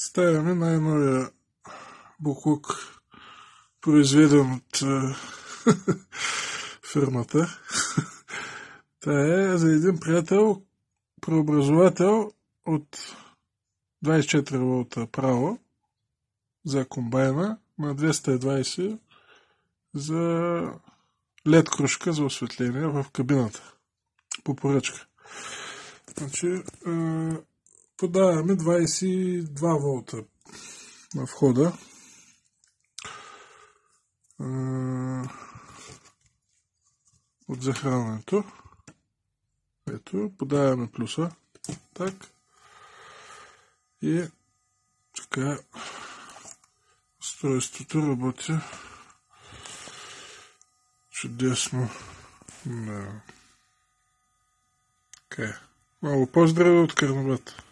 Представяме най-новия буклук, произведен от фирмата. Та е за един приятел преобразовател от 24 волта право за комбайна на 220 за LED кружка за осветление в кабината по поръчка. Значи, подаваме 22 волта на входа. От захранването. Ето, подаваме плюса. Так. И така устройството работи чудесно. Да. Така. Много поздрави от Карнобат.